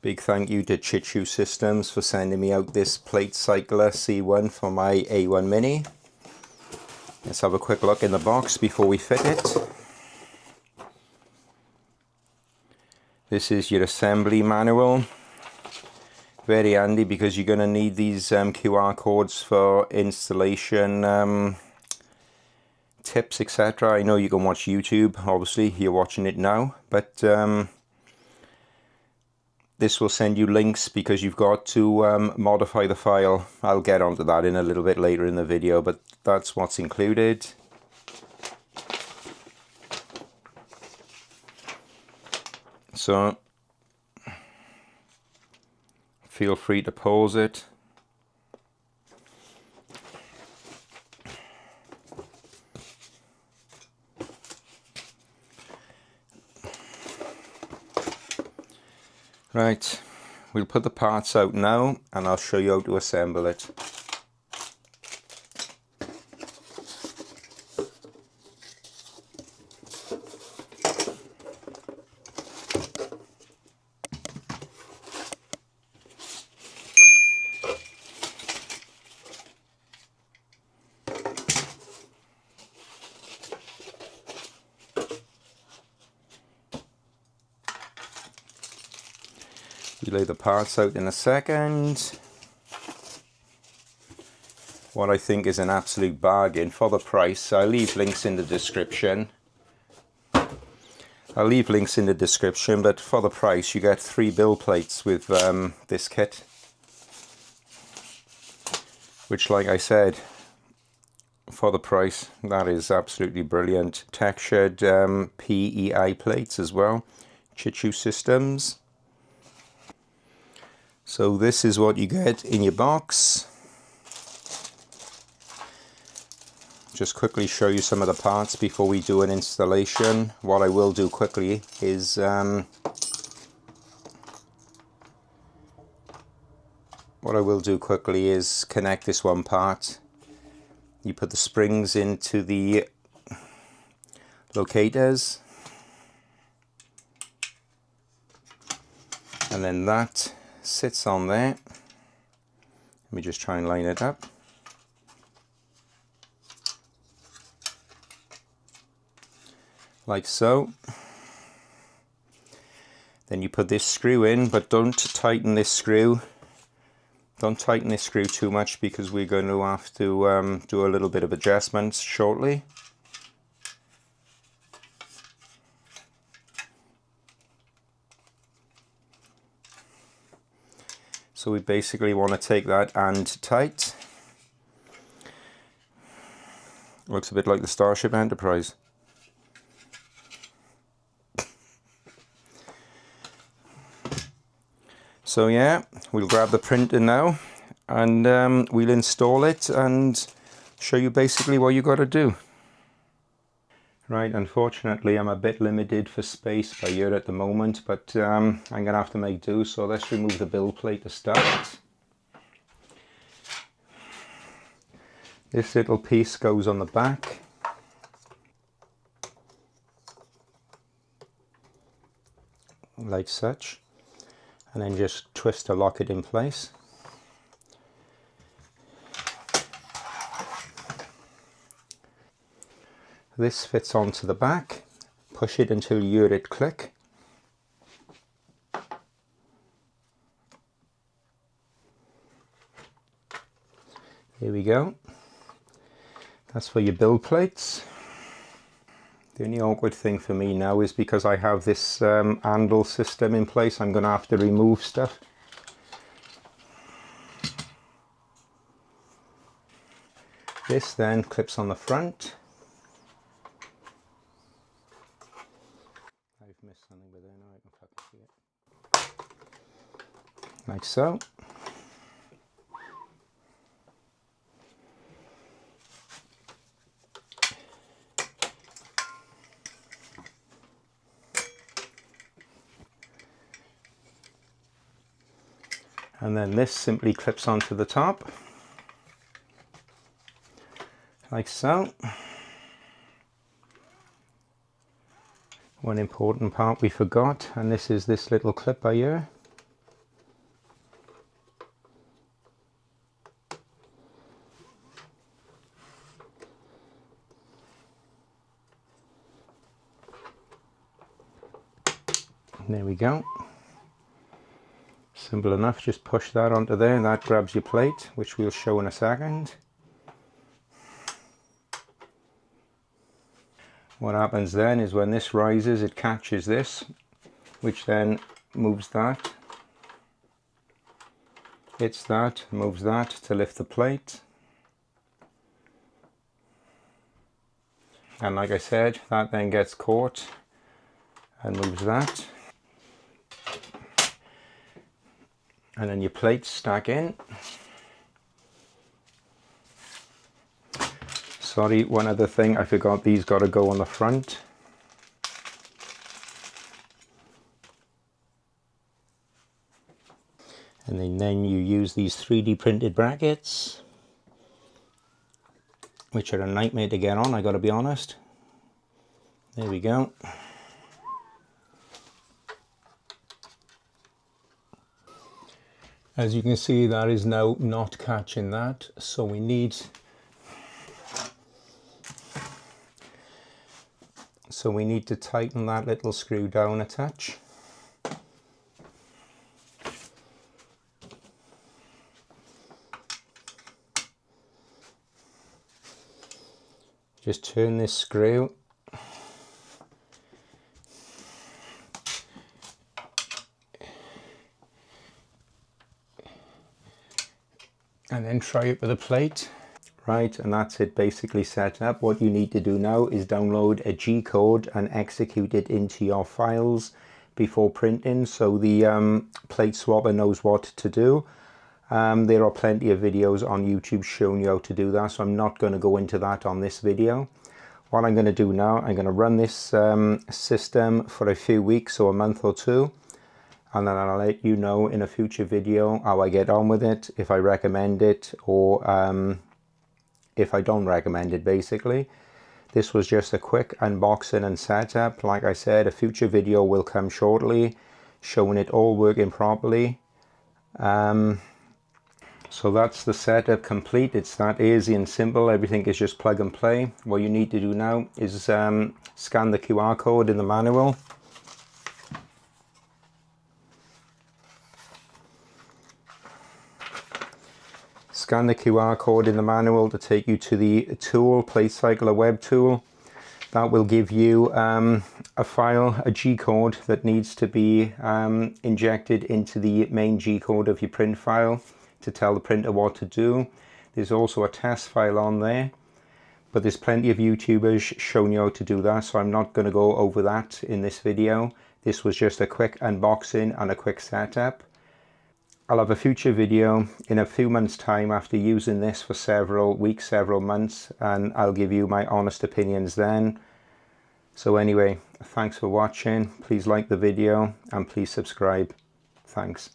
Big thank you to Chitu Systems for sending me out this PlateCycler C1 for my A1 Mini. Let's have a quick look in the box before we fit it. This is your assembly manual. Very handy because you're going to need these QR codes for installation tips, etc. I know you can watch YouTube, obviously you're watching it now, but this will send you links because you've got to modify the file. I'll get onto that in a little bit later in the video, but that's what's included. So feel free to pause it. Right, we'll put the parts out now and I'll show you how to assemble it. We lay the parts out in a second. What I think is an absolute bargain for the price. I'll leave links in the description. But for the price you get 3 build plates with this kit. Which, like I said, for the price, that is absolutely brilliant. Textured PEI plates as well. Chitu Systems. So this is what you get in your box. Just quickly show you some of the parts before we do an installation. What I will do quickly is connect this one part. You put the springs into the locators, and then that sits on there. Let me just try and line it up. Like so. Then you put this screw in, but don't tighten this screw. Don't tighten this screw too much because we're going to have to do a little bit of adjustments shortly. So we basically want to take that and tight. Looks a bit like the Starship Enterprise. So yeah, we'll grab the printer now and we'll install it and show you basically what you got to do. Right, unfortunately I'm a bit limited for space by here at the moment, but I'm going to have to make do, so let's remove the build plate to start. This little piece goes on the back. Like such. And then just twist to lock it in place. This fits onto the back. Push it until you hear it click. Here we go. That's for your build plates. The only awkward thing for me now is because I have this handle system in place, I'm going to have to remove stuff. This then clips on the front. I've missed something, but then I can fucking see it. Like so. And then this simply clips onto the top, like so. One important part we forgot, and this is this little clip by here. There we go. Simple enough, just push that onto there and that grabs your plate, which we'll show in a second. What happens then is when this rises, it catches this, which then moves that, hits that, moves that to lift the plate. And like I said, that then gets caught and moves that. And then your plates stack in. Sorry, one other thing, I forgot these got to go on the front. And then you use these 3D printed brackets, which are a nightmare to get on, I gotta be honest. There we go. As you can see, that is now not catching that, so we need to tighten that little screw down a touch. Just turn this screw and then try it with a plate. Right, and that's it basically set up. What you need to do now is download a G-code and execute it into your files before printing, so the plate swapper knows what to do. There are plenty of videos on YouTube showing you how to do that, so I'm not going to go into that on this video. What I'm going to do now, I'm going to run this system for a few weeks or a month or two, and then I'll let you know in a future video how I get on with it, if I recommend it, or if I don't recommend it basically. This was just a quick unboxing and setup. Like I said, a future video will come shortly showing it all working properly. So that's the setup complete. It's that easy and simple. Everything is just plug and play. What you need to do now is scan the QR code in the manual. Scan the QR code in the manual to take you to the tool, PlateCycler web tool. That will give you a file, a G-code that needs to be injected into the main G-code of your print file to tell the printer what to do. There's also a test file on there, but there's plenty of YouTubers showing you how to do that, so I'm not going to go over that in this video. This was just a quick unboxing and a quick setup. I'll have a future video in a few months' time after using this for several weeks, several months, and I'll give you my honest opinions then. So anyway, thanks for watching. Please like the video and please subscribe. Thanks.